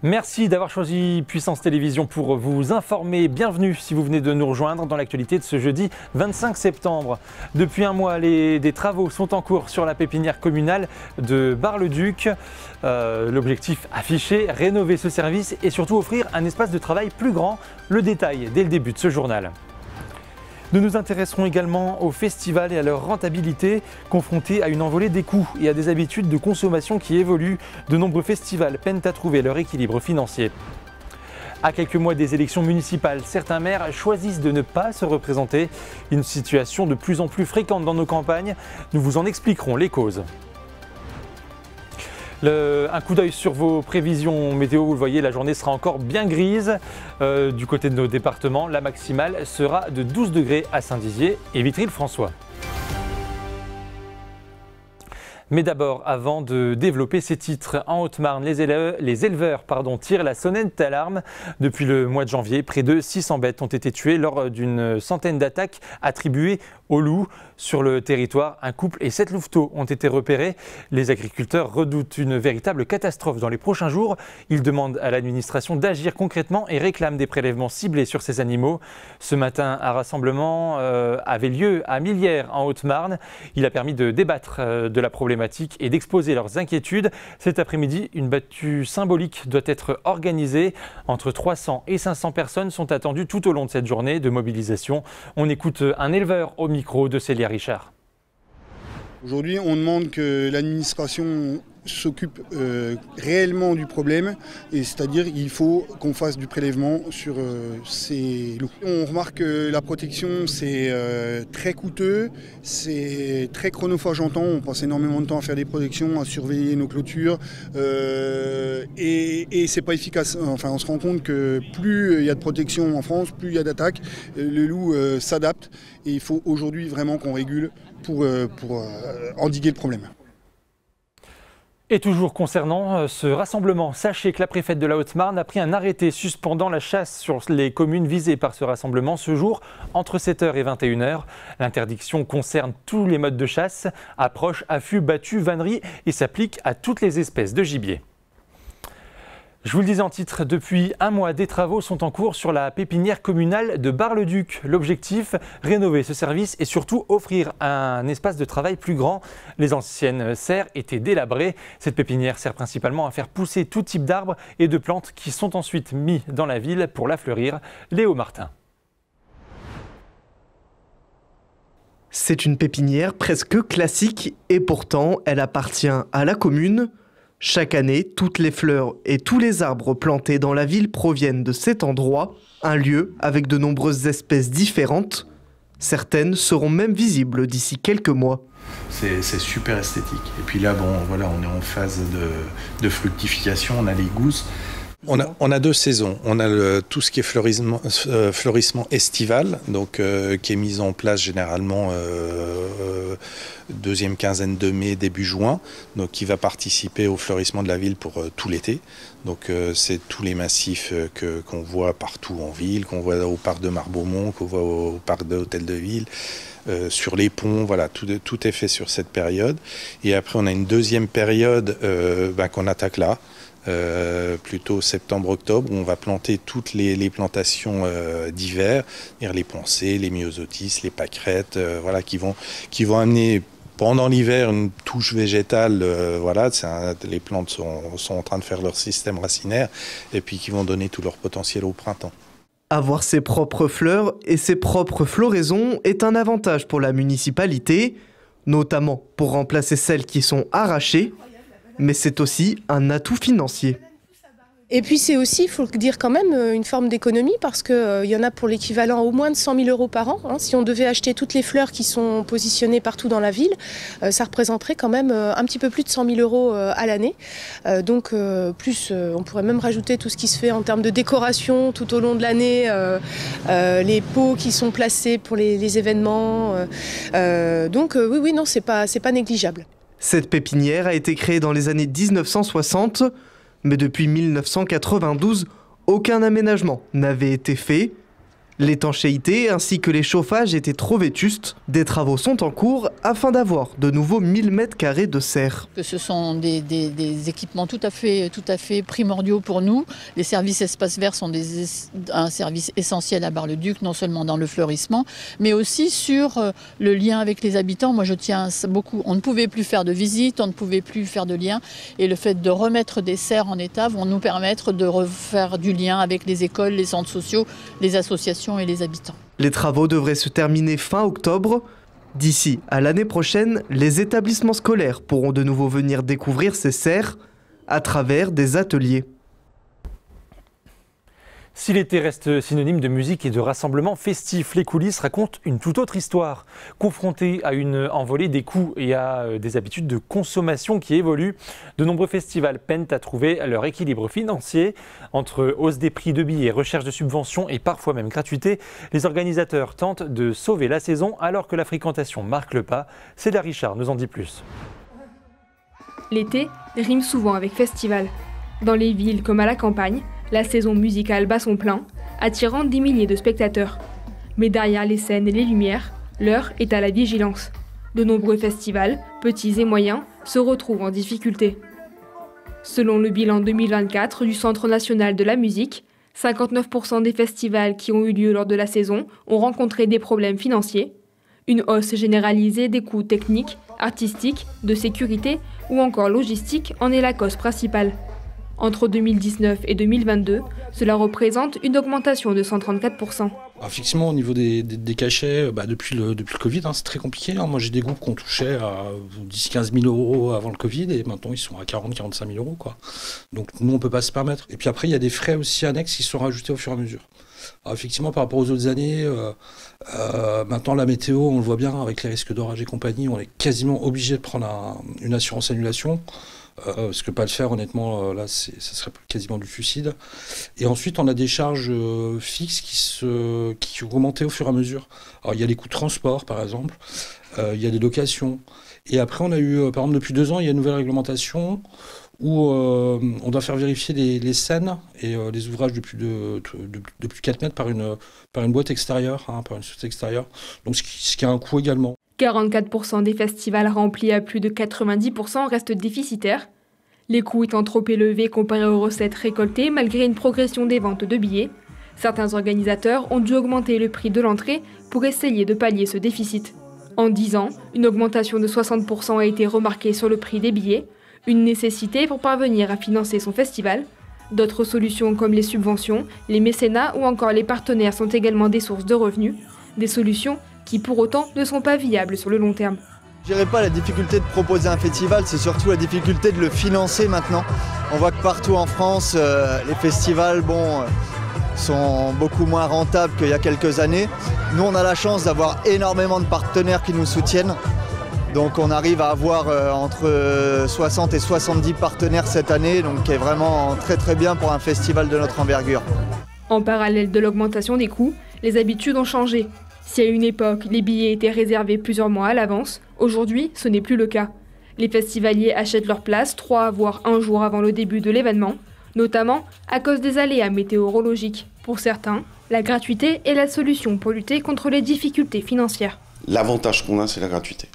Merci d'avoir choisi Puissance Télévision pour vous informer. Bienvenue si vous venez de nous rejoindre dans l'actualité de ce jeudi 25 septembre. Depuis un mois, des travaux sont en cours sur la pépinière communale de Bar-le-Duc. L'objectif affiché, rénover ce service et surtout offrir un espace de travail plus grand. Le détail dès le début de ce journal. Nous nous intéresserons également aux festivals et à leur rentabilité, confrontés à une envolée des coûts et à des habitudes de consommation qui évoluent. De nombreux festivals peinent à trouver leur équilibre financier. À quelques mois des élections municipales, certains maires choisissent de ne pas se représenter. Une situation de plus en plus fréquente dans nos campagnes. Nous vous en expliquerons les causes. Un coup d'œil sur vos prévisions météo, vous le voyez, la journée sera encore bien grise. Du côté de nos départements, la maximale sera de 12 degrés à Saint-Dizier et Vitry-le-François. Mais d'abord, avant de développer ces titres, en Haute-Marne, les éleveurs tirent la sonnette d'alarme. Depuis le mois de janvier, près de 600 bêtes ont été tuées lors d'une centaine d'attaques attribuées aux loups. Sur le territoire, un couple et 7 louveteaux ont été repérés. Les agriculteurs redoutent une véritable catastrophe dans les prochains jours. Ils demandent à l'administration d'agir concrètement et réclament des prélèvements ciblés sur ces animaux. Ce matin, un rassemblement avait lieu à Millières, en Haute-Marne. Il a permis de débattre de la problématique et d'exposer leurs inquiétudes. Cet après-midi, une battue symbolique doit être organisée. Entre 300 et 500 personnes sont attendues tout au long de cette journée de mobilisation. On écoute un éleveur au micro de Célia Richard. Aujourd'hui, on demande que l'administration s'occupe réellement du problème, et c'est-à-dire il faut qu'on fasse du prélèvement sur ces loups. On remarque que la protection c'est très coûteux, c'est très chronophageantant, on passe énormément de temps à faire des protections, à surveiller nos clôtures et c'est pas efficace. Enfin, on se rend compte que plus il y a de protection en France, plus il y a d'attaques, le loup s'adapte et il faut aujourd'hui vraiment qu'on régule pour endiguer le problème. Et toujours concernant ce rassemblement, sachez que la préfète de la Haute-Marne a pris un arrêté suspendant la chasse sur les communes visées par ce rassemblement ce jour entre 7h et 21h. L'interdiction concerne tous les modes de chasse, approche, affût, battu, vannerie et s'applique à toutes les espèces de gibier. Je vous le disais en titre, depuis un mois, des travaux sont en cours sur la pépinière communale de Bar-le-Duc. L'objectif, rénover ce service et surtout offrir un espace de travail plus grand. Les anciennes serres étaient délabrées. Cette pépinière sert principalement à faire pousser tout type d'arbres et de plantes qui sont ensuite mis dans la ville pour la fleurir. Léo Martin. C'est une pépinière presque classique et pourtant elle appartient à la commune. Chaque année, toutes les fleurs et tous les arbres plantés dans la ville proviennent de cet endroit, un lieu avec de nombreuses espèces différentes. Certaines seront même visibles d'ici quelques mois. C'est super esthétique. Et puis là, bon, voilà, on est en phase de fructification, on a les gousses. On a deux saisons. On a tout ce qui est fleurissement estival, donc qui est mis en place généralement deuxième quinzaine de mai, début juin, donc qui va participer au fleurissement de la ville pour tout l'été. Donc c'est tous les massifs qu'on voit partout en ville, qu'on voit au parc de Marbeaumont, qu'on voit au parc de l'Hôtel de Ville. Sur les ponts, voilà, tout est fait sur cette période. Et après, on a une deuxième période qu'on attaque là. Plutôt septembre-octobre, où on va planter toutes les plantations d'hiver, les poncés, les myosotis, les pâquerettes, voilà, qui vont amener pendant l'hiver une touche végétale, voilà, les plantes sont en train de faire leur système racinaire et puis qui vont donner tout leur potentiel au printemps. Avoir ses propres fleurs et ses propres floraisons est un avantage pour la municipalité, notamment pour remplacer celles qui sont arrachées. Mais c'est aussi un atout financier. Et puis c'est aussi, il faut le dire quand même, une forme d'économie parce qu'il y en a pour l'équivalent au moins de 100 000 € par an. Si on devait acheter toutes les fleurs qui sont positionnées partout dans la ville, ça représenterait quand même un petit peu plus de 100 000 € à l'année. Donc plus, on pourrait même rajouter tout ce qui se fait en termes de décoration tout au long de l'année, les pots qui sont placés pour les événements. Donc oui, non, c'est pas négligeable. Cette pépinière a été créée dans les années 1960, mais depuis 1992, aucun aménagement n'avait été fait. L'étanchéité ainsi que les chauffages étaient trop vétustes. Des travaux sont en cours afin d'avoir de nouveau 1000 m² de serre. Ce sont des équipements tout à fait primordiaux pour nous. Les services espaces verts sont un service essentiel à Bar-le-Duc, non seulement dans le fleurissement, mais aussi sur le lien avec les habitants. Moi, je tiens beaucoup. On ne pouvait plus faire de visites, on ne pouvait plus faire de liens. Et le fait de remettre des serres en état vont nous permettre de refaire du lien avec les écoles, les centres sociaux, les associations et les habitants. Les travaux devraient se terminer fin octobre. D'ici à l'année prochaine, les établissements scolaires pourront de nouveau venir découvrir ces serres à travers des ateliers. Si l'été reste synonyme de musique et de rassemblement festif, les coulisses racontent une toute autre histoire. Confrontés à une envolée des coûts et à des habitudes de consommation qui évoluent, de nombreux festivals peinent à trouver leur équilibre financier. Entre hausse des prix de billets, recherche de subventions et parfois même gratuité, les organisateurs tentent de sauver la saison alors que la fréquentation marque le pas. Célia Richard nous en dit plus. L'été rime souvent avec festival. Dans les villes comme à la campagne, la saison musicale bat son plein, attirant des milliers de spectateurs. Mais derrière les scènes et les lumières, l'heure est à la vigilance. De nombreux festivals, petits et moyens, se retrouvent en difficulté. Selon le bilan 2024 du Centre national de la musique, 59% des festivals qui ont eu lieu lors de la saison ont rencontré des problèmes financiers. Une hausse généralisée des coûts techniques, artistiques, de sécurité ou encore logistiques en est la cause principale. Entre 2019 et 2022, cela représente une augmentation de 134%. Effectivement, au niveau des cachets, depuis le Covid, c'est très compliqué. Moi, j'ai des groupes qu'on touchait à 10-15 000 euros avant le Covid et maintenant, ils sont à 40-45 000 euros. Donc, nous, on ne peut pas se permettre. Et puis après, il y a des frais aussi annexes qui sont rajoutés au fur et à mesure. Alors, effectivement, par rapport aux autres années, maintenant, la météo, on le voit bien, avec les risques d'orage et compagnie, on est quasiment obligé de prendre une assurance annulation. Parce que pas le faire, honnêtement, là, ça serait quasiment du suicide. Et ensuite, on a des charges fixes qui augmentaient au fur et à mesure. Alors, il y a les coûts de transport, par exemple. Il y a des locations. Et après, on a eu, par exemple, depuis 2 ans, il y a une nouvelle réglementation où on doit faire vérifier les scènes et les ouvrages de plus de 4 mètres par une boîte extérieure, par une société extérieure. Donc, ce qui a un coût également. 44% des festivals remplis à plus de 90% restent déficitaires. Les coûts étant trop élevés comparés aux recettes récoltées malgré une progression des ventes de billets, certains organisateurs ont dû augmenter le prix de l'entrée pour essayer de pallier ce déficit. En 10 ans, une augmentation de 60% a été remarquée sur le prix des billets, une nécessité pour parvenir à financer son festival. D'autres solutions comme les subventions, les mécénats ou encore les partenaires sont également des sources de revenus, des solutions qui pour autant ne sont pas viables sur le long terme. Je dirais pas la difficulté de proposer un festival, c'est surtout la difficulté de le financer maintenant. On voit que partout en France, les festivals sont beaucoup moins rentables qu'il y a quelques années. Nous, on a la chance d'avoir énormément de partenaires qui nous soutiennent. Donc on arrive à avoir entre 60 et 70 partenaires cette année, donc qui est vraiment très très bien pour un festival de notre envergure. En parallèle de l'augmentation des coûts, les habitudes ont changé. Si à une époque, les billets étaient réservés plusieurs mois à l'avance, aujourd'hui, ce n'est plus le cas. Les festivaliers achètent leurs places 3 voire 1 jour avant le début de l'événement, notamment à cause des aléas météorologiques. Pour certains, la gratuité est la solution pour lutter contre les difficultés financières. L'avantage qu'on a, c'est la gratuité.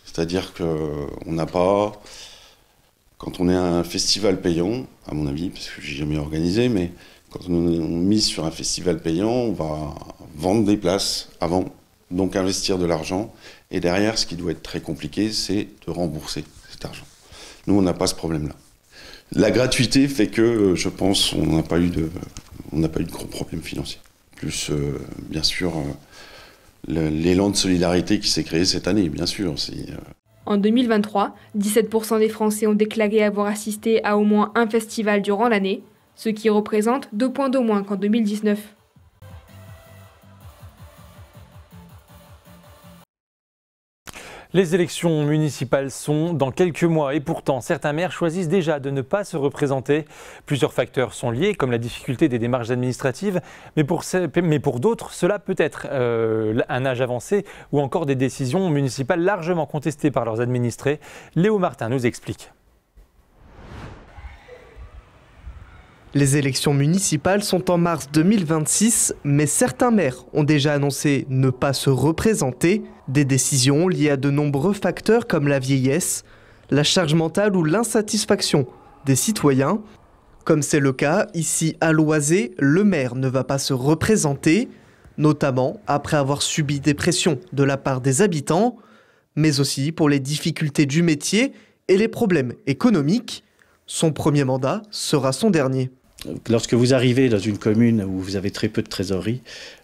C'est-à-dire qu'on n'a pas, quand on est un festival payant, à mon avis, parce que j'ai jamais organisé, mais quand on mise sur un festival payant, on va vendre des places avant, donc investir de l'argent. Et derrière, ce qui doit être très compliqué, c'est de rembourser cet argent. Nous, on n'a pas ce problème-là. La gratuité fait que, je pense, on n'a pas eu de gros problèmes financiers. Plus, bien sûr, l'élan de solidarité qui s'est créé cette année, bien sûr. En 2023, 17% des Français ont déclaré avoir assisté à au moins un festival durant l'année, ce qui représente 2 points de moins qu'en 2019. Les élections municipales sont dans quelques mois et pourtant certains maires choisissent déjà de ne pas se représenter. Plusieurs facteurs sont liés comme la difficulté des démarches administratives, mais pour d'autres cela peut être un âge avancé ou encore des décisions municipales largement contestées par leurs administrés. Léo Martin nous explique. Les élections municipales sont en mars 2026, mais certains maires ont déjà annoncé ne pas se représenter. Des décisions liées à de nombreux facteurs comme la vieillesse, la charge mentale ou l'insatisfaction des citoyens. Comme c'est le cas ici à Loizé, le maire ne va pas se représenter, notamment après avoir subi des pressions de la part des habitants, mais aussi pour les difficultés du métier et les problèmes économiques. Son premier mandat sera son dernier. Lorsque vous arrivez dans une commune où vous avez très peu de trésorerie,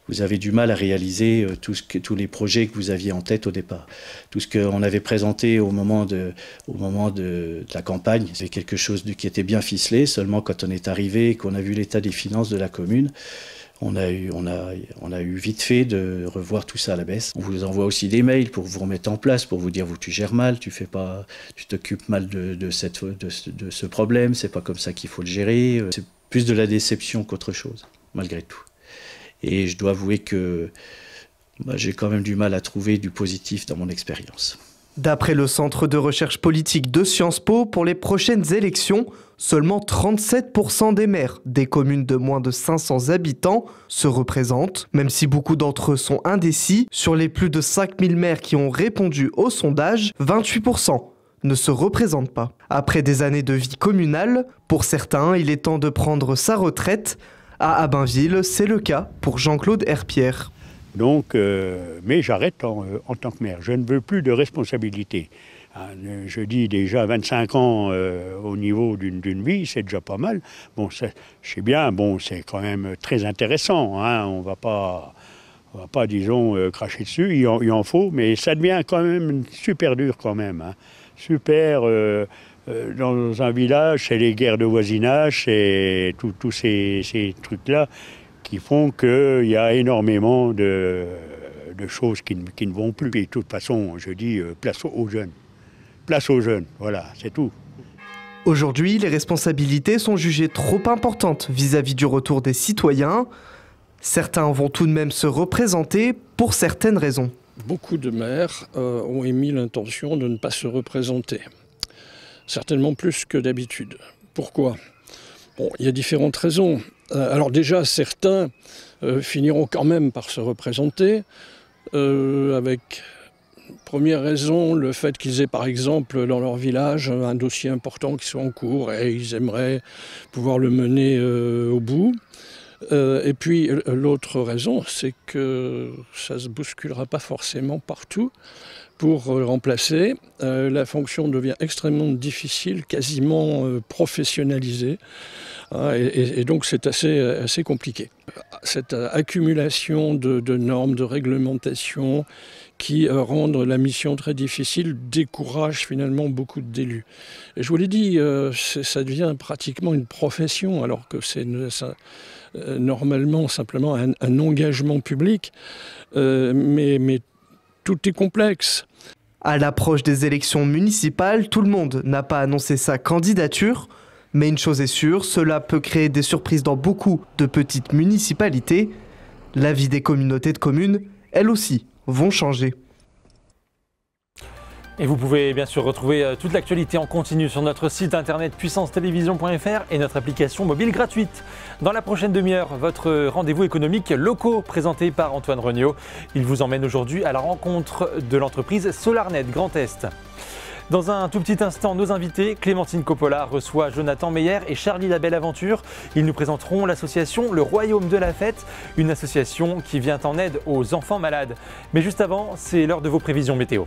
vous avez du mal à réaliser tous les projets que vous aviez en tête au départ. Tout ce qu'on avait présenté au moment de la campagne, c'est quelque chose qui était bien ficelé. Seulement quand on est arrivé et qu'on a vu l'état des finances de la commune, on a eu vite fait de revoir tout ça à la baisse. On vous envoie aussi des mails pour vous remettre en place, pour vous dire tu gères mal, tu t'occupes mal de ce problème, c'est pas comme ça qu'il faut le gérer. C'est plus de la déception qu'autre chose, malgré tout. Et je dois avouer que j'ai quand même du mal à trouver du positif dans mon expérience. D'après le Centre de recherche politique de Sciences Po, pour les prochaines élections, seulement 37% des maires des communes de moins de 500 habitants se représentent. Même si beaucoup d'entre eux sont indécis, sur les plus de 5000 maires qui ont répondu au sondage, 28% ne se représentent pas. Après des années de vie communale, pour certains, il est temps de prendre sa retraite. À Abbainville, c'est le cas pour Jean-Claude Herpierre. Donc, mais j'arrête en tant que maire. Je ne veux plus de responsabilité. Je dis déjà 25 ans au niveau d'une vie, c'est déjà pas mal. Bon, je sais bien, bon, c'est quand même très intéressant. Hein, on va pas, disons, cracher dessus. Il en faut, mais ça devient quand même super dur quand même. Hein. Super. Dans un village, c'est les guerres de voisinage, c'est tous ces trucs-là qui font qu'il y a énormément de choses qui ne vont plus. Et de toute façon, je dis place aux jeunes. Place aux jeunes, voilà, c'est tout. Aujourd'hui, les responsabilités sont jugées trop importantes vis-à-vis du retour des citoyens. Certains vont tout de même se représenter pour certaines raisons. Beaucoup de maires ont émis l'intention de ne pas se représenter. Certainement plus que d'habitude. Pourquoi ? Bon, il y a différentes raisons. Alors déjà, certains finiront quand même par se représenter, avec première raison, le fait qu'ils aient par exemple dans leur village un dossier important qui soit en cours et ils aimeraient pouvoir le mener au bout. Et puis l'autre raison, c'est que ça ne se bousculera pas forcément partout. Pour remplacer, la fonction devient extrêmement difficile, quasiment professionnalisée. Et donc c'est assez compliqué. Cette accumulation de normes, de réglementations qui rendent la mission très difficile décourage finalement beaucoup d'élus. Et je vous l'ai dit, ça devient pratiquement une profession alors que c'est normalement simplement un engagement public. Mais tout est complexe. À l'approche des élections municipales, tout le monde n'a pas annoncé sa candidature. Mais une chose est sûre, cela peut créer des surprises dans beaucoup de petites municipalités. La vie des communautés de communes, elles aussi, vont changer. Et vous pouvez bien sûr retrouver toute l'actualité en continu sur notre site internet puissancetelevision.fr et notre application mobile gratuite. Dans la prochaine demi-heure, votre rendez-vous économique locaux présenté par Antoine Regnault. Il vous emmène aujourd'hui à la rencontre de l'entreprise Solarnet Grand Est. Dans un tout petit instant, nos invités, Clémentine Coppola reçoit Jonathan Meyer et Charlie Labelle Aventure. Ils nous présenteront l'association Le Royaume de la Fête, une association qui vient en aide aux enfants malades. Mais juste avant, c'est l'heure de vos prévisions météo.